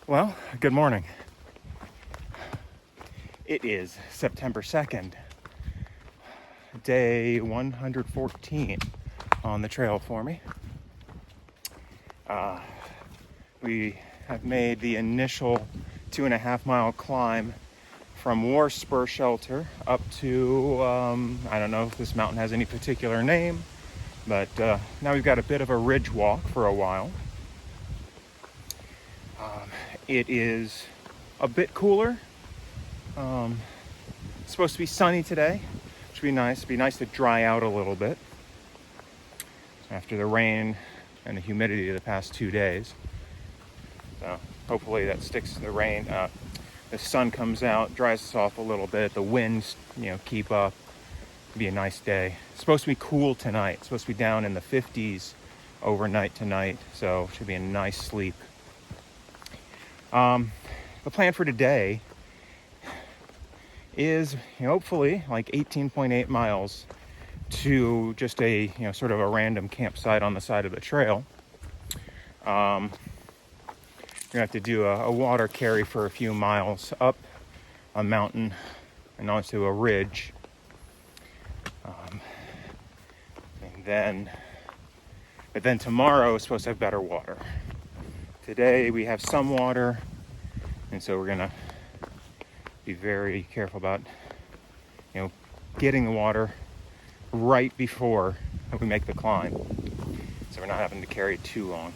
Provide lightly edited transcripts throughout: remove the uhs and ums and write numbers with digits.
Well, good morning. It is September 2nd, day 114 on the trail for me. We have made the initial 2.5 mile climb from War Spur shelter up to, I don't know if this mountain has any particular name, but now we've got a bit of a ridge walk for a while. It is a bit cooler. It's supposed to be sunny today, which would be nice. It'd be nice to dry out a little bit after the rain and the humidity of the past 2 days. So hopefully that sticks to the rain. The sun comes out, dries us off a little bit. The winds, keep up. It'd be a nice day. It's supposed to be cool tonight. It's supposed to be down in the 50s overnight tonight, so it should be a nice sleep. The plan for today is hopefully like 18.8 miles to just a sort of a random campsite on the side of the trail. We're gonna have to do a water carry for a few miles up a mountain and onto a ridge, but then tomorrow is supposed to have better water. Today we have some water, and so we're gonna be very careful about getting the water right before we make the climb, so we're not having to carry too long.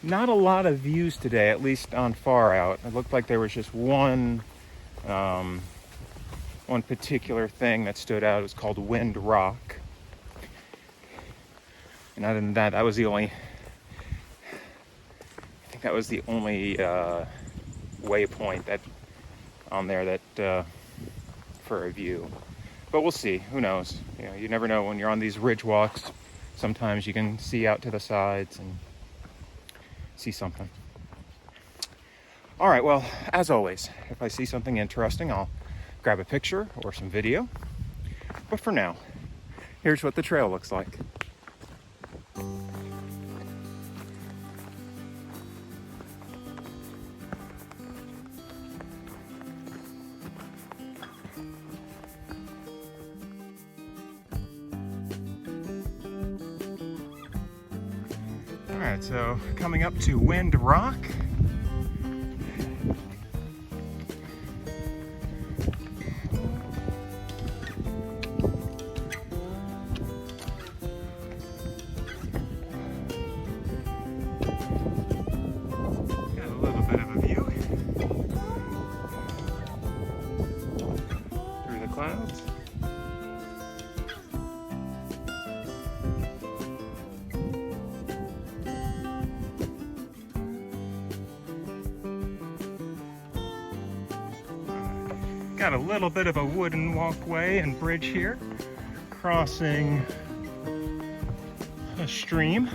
Not a lot of views today, at least on Far Out. It looked like there was just one particular thing that stood out. It was called Wind Rock. And other than that, that was the only waypoint that on there that for a view. But we'll see. Who knows? You never know when you're on these ridge walks. Sometimes you can see out to the sides and see something. All right. Well, as always, if I see something interesting, I'll grab a picture or some video. But for now, here's what the trail looks like. All right, so coming up to Wind Rock. Got a little bit of a view through the clouds. Got a little bit of a wooden walkway and bridge here, crossing a stream.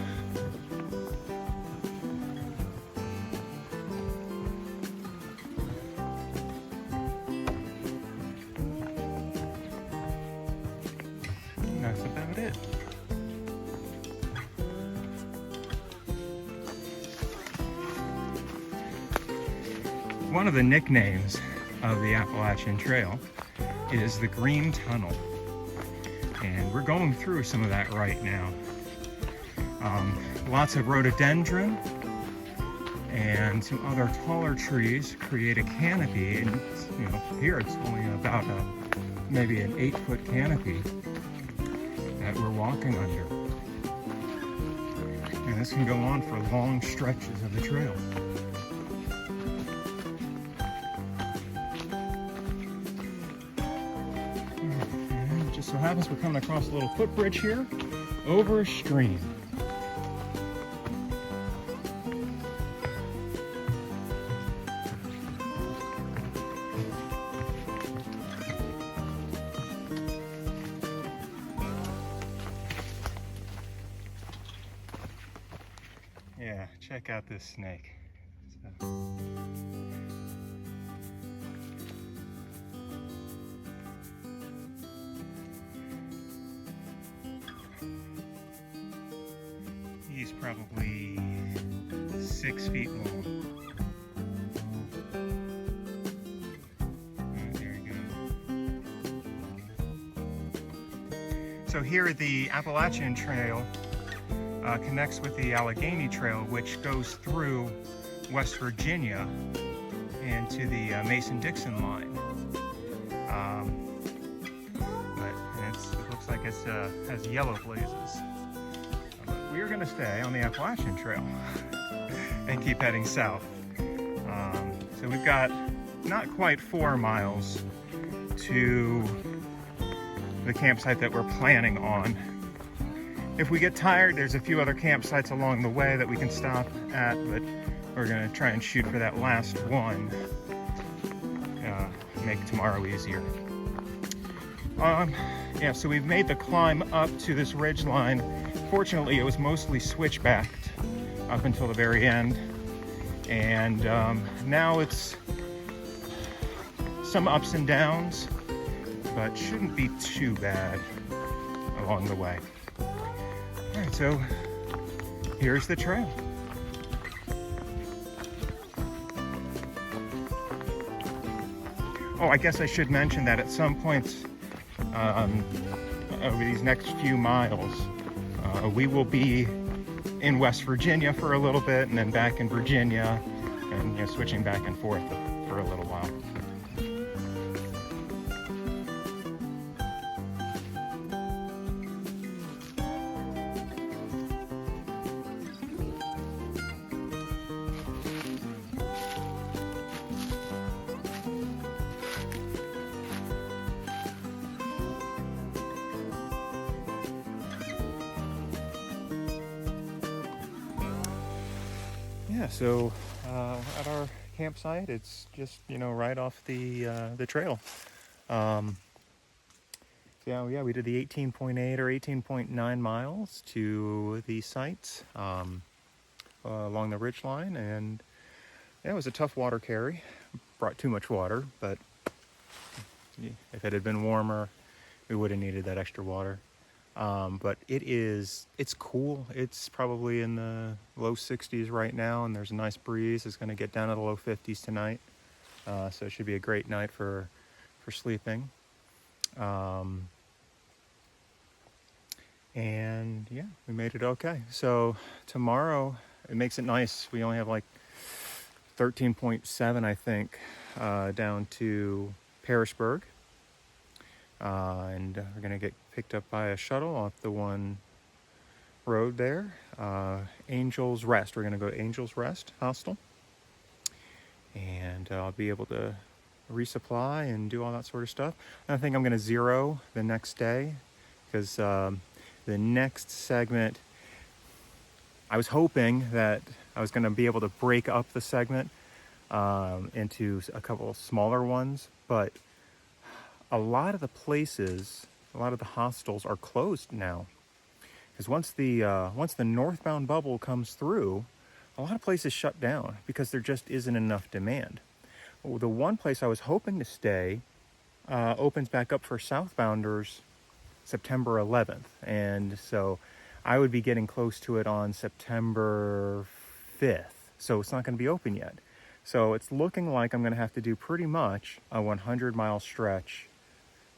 And that's about it. One of the nicknames of the Appalachian Trail is the Green Tunnel, and we're going through some of that right now. Lots of rhododendron and some other taller trees create a canopy, and here it's only about maybe an 8-foot canopy that we're walking under, and this can go on for long stretches of the trail. So happens we're coming across a little footbridge here over a stream. Yeah, check out this snake. probably 6 feet long. There you go. So here the Appalachian Trail connects with the Allegheny Trail, which goes through West Virginia and to the Mason-Dixon line. But it looks like it has yellow blazes. But we are going to stay on the Appalachian Trail and keep heading south. So we've got not quite 4 miles to the campsite that we're planning on. If we get tired, there's a few other campsites along the way that we can stop at, but we're going to try and shoot for that last one. Make tomorrow easier. Yeah, so we've made the climb up to this ridge line. Fortunately, it was mostly switchbacked up until the very end. And now it's some ups and downs, but shouldn't be too bad along the way. All right, so here's the trail. Oh, I guess I should mention that at some points over these next few miles, we will be in West Virginia for a little bit and then back in Virginia, and switching back and forth for a little while. Yeah, so at our campsite, it's just right off the trail. Yeah, we did the 18.8 or 18.9 miles to the sites along the ridge line, and yeah, it was a tough water carry. Brought too much water, but if it had been warmer, we would have needed that extra water. But it's cool. It's probably in the low 60s right now, and there's a nice breeze. It's going to get down to the low 50s tonight. So it should be a great night for sleeping. And yeah, we made it okay. So tomorrow, it makes it nice. We only have like 13.7, I think, down to Pearisburg. And we're going to get picked up by a shuttle off the one road there. Angel's Rest. We're going to go to Angel's Rest Hostel. And I'll be able to resupply and do all that sort of stuff. And I think I'm going to zero the next day because the next segment, I was hoping that I was going to be able to break up the segment into a couple of smaller ones, but a lot of the places, a lot of the hostels are closed now. Because once the northbound bubble comes through, a lot of places shut down because there just isn't enough demand. Well, the one place I was hoping to stay opens back up for southbounders September 11th. And so I would be getting close to it on September 5th. So it's not going to be open yet. So it's looking like I'm going to have to do pretty much a 100-mile stretch.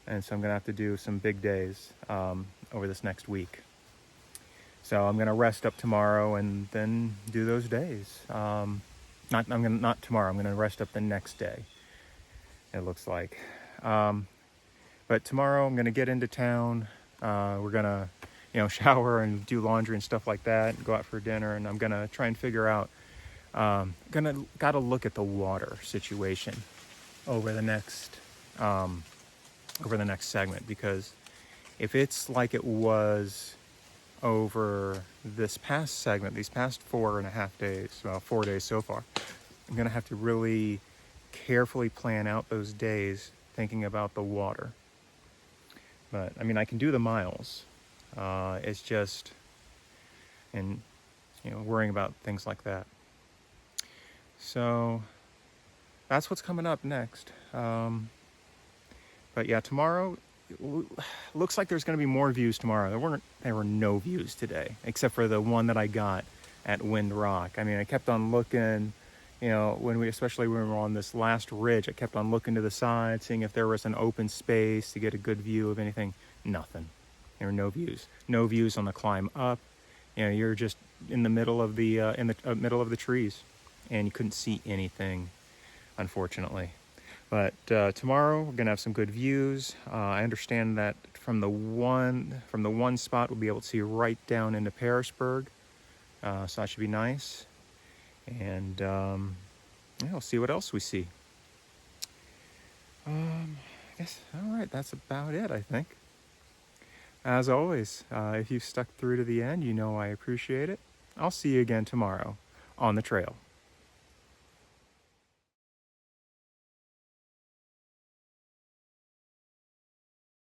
And so I'm going to have to do some big days over this next week. So I'm going to rest up tomorrow and then do those days. Not tomorrow. I'm going to rest up the next day, it looks like. But tomorrow I'm going to get into town. We're going to, shower and do laundry and stuff like that, and go out for dinner. And I'm going to try and figure out, got to look at the water situation over the next segment, because if it's like it was over this past segment, these past 4.5 days, well, 4 days so far, I'm going to have to really carefully plan out those days thinking about the water. But, I mean, I can do the miles. It's just, worrying about things like that. So, that's what's coming up next. But yeah, tomorrow, looks like there's going to be more views tomorrow. There were no views today, except for the one that I got at Wind Rock. I mean, I kept on looking, you know, especially when we were on this last ridge, I kept on looking to the side, seeing if there was an open space to get a good view of anything. Nothing. There were no views. No views on the climb up. You know, you're just in the middle of the middle of the trees, and you couldn't see anything, unfortunately. But tomorrow we're gonna have some good views. I understand that from the one spot we'll be able to see right down into Pearisburg, so that should be nice. And yeah, we'll see what else we see. I guess all right. That's about it, I think. As always, if you've stuck through to the end, you know I appreciate it. I'll see you again tomorrow on the trail.